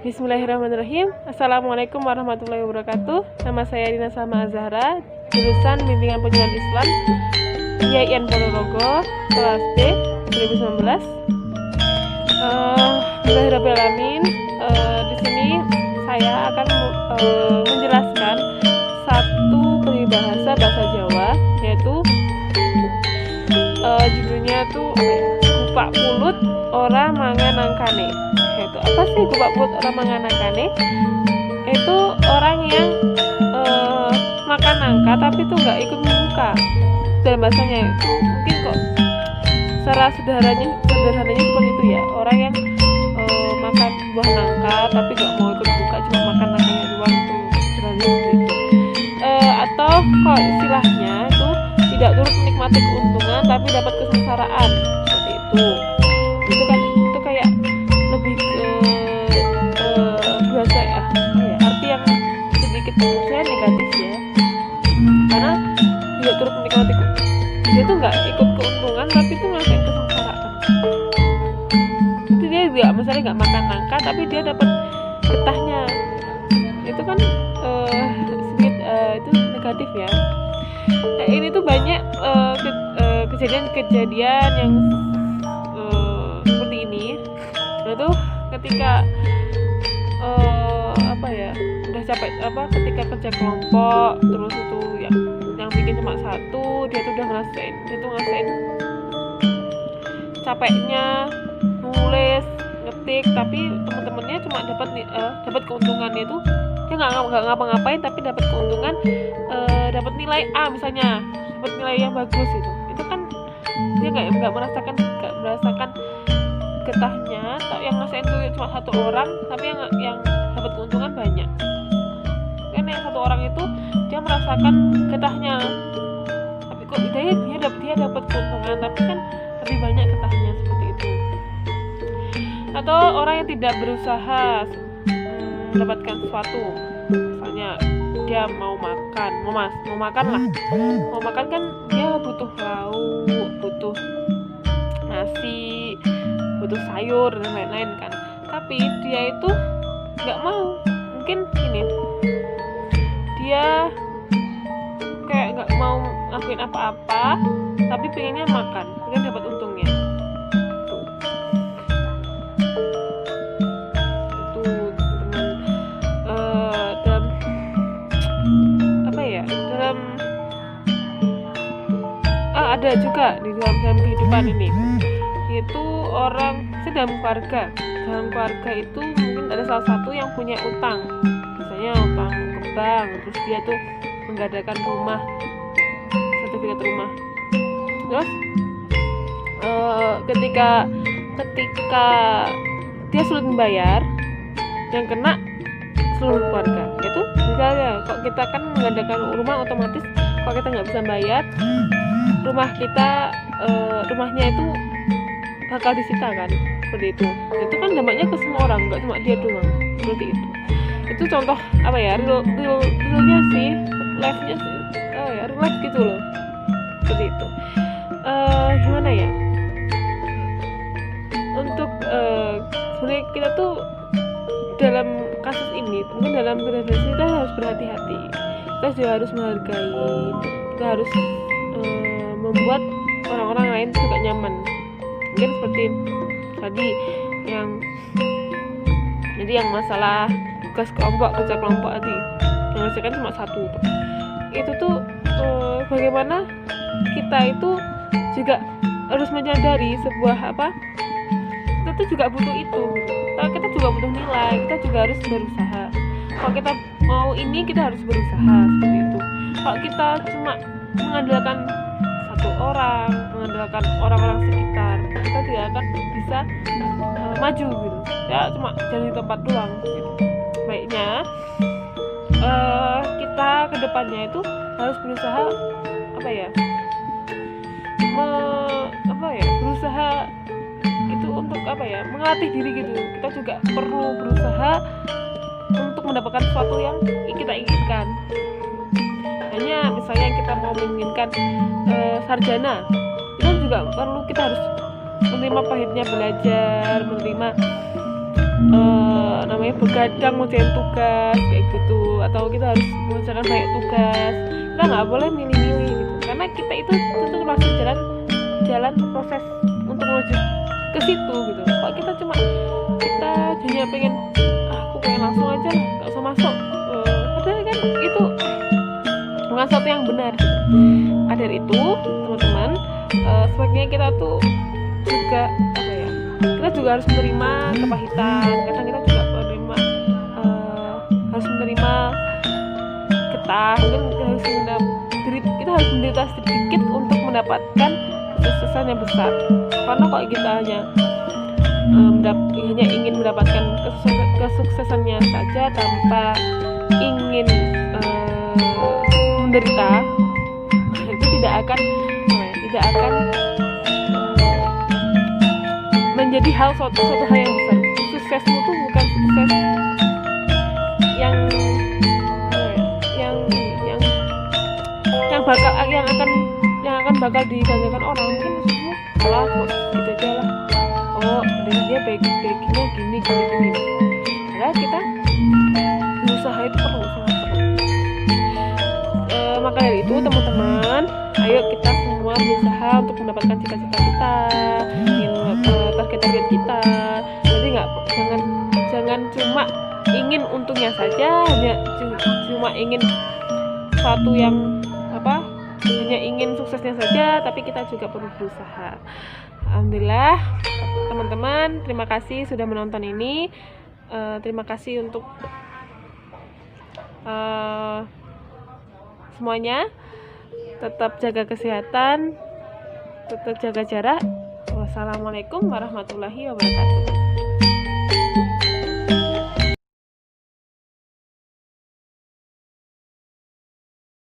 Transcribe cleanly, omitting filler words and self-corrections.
Bismillahirrahmanirrahim. Assalamualaikum warahmatullahi wabarakatuh. Nama saya Dina Salma Azhara, jurusan Bimbingan Penyuluhan Islam IAIN Ponorogo, kelas D 2019. Bismillahirrahmanirrahim. Di sini saya akan menjelaskan satu peribahasa bahasa Jawa, yaitu judulnya tuh Gupak Pulut Ora Mangan Nangkane. Itu apa sih gupak pulut orang mangan nangkane? Itu orang yang makan nangka tapi tuh nggak ikut membuka. Dalam bahasanya itu mungkin kok secara sederhananya seperti itu ya, orang yang makan buah nangka tapi nggak mau ikut buka, cuma makan nangkanya doang, itu sederhananya seperti itu. Atau kok istilahnya itu tidak turut menikmati keuntungan tapi dapat kesengsaraan, seperti itu. Itu kan itu kayak lebih ke bahasa arti yang sedikit saya negatif ya, karena tidak turut menikmati, dia tuh nggak ikut keuntungan tapi tuh ngerasain kesengsaraan. Itu dia nggak, misalnya nggak makan nangka tapi dia dapat getahnya, itu kan sedikit itu negatif ya. Nah, ini tuh banyak kejadian-kejadian yang seperti ini. Nah, itu ketika udah capek ketika kerja kelompok, terus itu yang bikin cuma satu, dia tuh udah ngerasain capeknya nulis ngetik, tapi teman-temannya cuma dapat keuntungannya itu dia nggak ngapa-ngapain tapi dapat keuntungan, dapat nilai A misalnya, dapat nilai yang bagus. Itu kan dia nggak merasakan getahnya. Yang ngerasain itu cuma satu orang tapi yang dapat keuntungan banyak. Kan yang satu orang itu dia merasakan getahnya, tapi kok dia dapat keuntungan tapi kan lebih banyak getahnya, seperti itu. Atau orang yang tidak berusaha mendapatkan sesuatu, misalnya dia mau makan kan dia butuh lauk, butuh nasi, butuh sayur dan lain-lain kan, tapi dia itu nggak mau. Mungkin ini dia kayak nggak mau ngelakuin apa-apa tapi pengennya makan, pengen dapat untungnya. Ada juga di dalam kehidupan ini, yaitu orang dalam keluarga itu mungkin ada salah satu yang punya utang, misalnya utang ke bank, terus dia tuh menggadaikan sertifikat rumah. Terus ketika dia sulit membayar, yang kena seluruh keluarga. Itu misalnya kok kita kan menggadaikan rumah, otomatis kalau kita nggak bisa bayar, rumahnya itu bakal disita kan, seperti itu. Itu kan dampaknya ke semua orang, nggak cuma dia doang, seperti itu. Itu contoh realnya sih, life-nya sih, real life gitu loh, seperti itu. Gimana ya, untuk sebenarnya kita tuh dalam kasus ini, mungkin dalam bernegosiasi kita harus berhati-hati, kita juga harus menghargai, kita harus membuat orang-orang lain juga nyaman. Mungkin seperti tadi yang masalah tugas kelompok, kerja kelompok tadi yang menghasilkan cuma satu. Itu tuh bagaimana kita itu juga harus menyadari kita tuh juga butuh itu. Kita juga butuh nilai, kita juga harus berusaha. Kalau kita mau ini, kita harus berusaha, seperti itu. Kalau kita cuma mengandalkan mengandalkan orang-orang sekitar, kita tidak akan bisa maju gitu ya, cuma jadi tempat doang gitu. Baiknya kita kedepannya itu harus berusaha berusaha itu untuk mengatih diri gitu. Kita juga perlu berusaha untuk mendapatkan sesuatu yang kita inginkan. Hanya misalnya kita mau menginginkan sarjana, itu juga perlu, kita harus menerima pahitnya belajar, menerima namanya begadang ngerjain tugas kayak gitu, atau kita harus mengerjakan banyak tugas. Kita nggak boleh milih-milih gitu, karena kita itu masih jalan proses untuk menuju ke situ gitu. Kalau kita hanya pengen aku pengen langsung aja lah, nggak usah masuk, padahal kan itu bukan sesuatu yang benar gitu. Dari itu teman-teman, sebaiknya kita tuh juga kita juga harus menerima kepahitan. Kadang kita juga harus menerima getah, mungkin kita harus menderita sedikit untuk mendapatkan kesuksesan yang besar. Karena kalau kita hanya ingin mendapatkan kesuksesannya saja tanpa ingin menderita, itu tidak akan menjadi suatu hal yang besar. Suksesmu tuh bukan sukses yang akan bakal dibanggakan orang. Mungkin suksesmu cuma gitu aja lah, dari dia baiknya gini. Padahal kita berusaha itu sangat perlu. Maka dari itu teman-teman, ayo kita semua berusaha untuk mendapatkan cita-cita kita, target kita. Jadi jangan cuma ingin untungnya saja, hanya cuma ingin sesuatu yang hanya ingin suksesnya saja, tapi kita juga perlu berusaha. Alhamdulillah teman-teman, terima kasih sudah menonton ini. Terima kasih untuk semuanya. Tetap jaga kesehatan, tetap jaga jarak. Wassalamualaikum warahmatullahi wabarakatuh.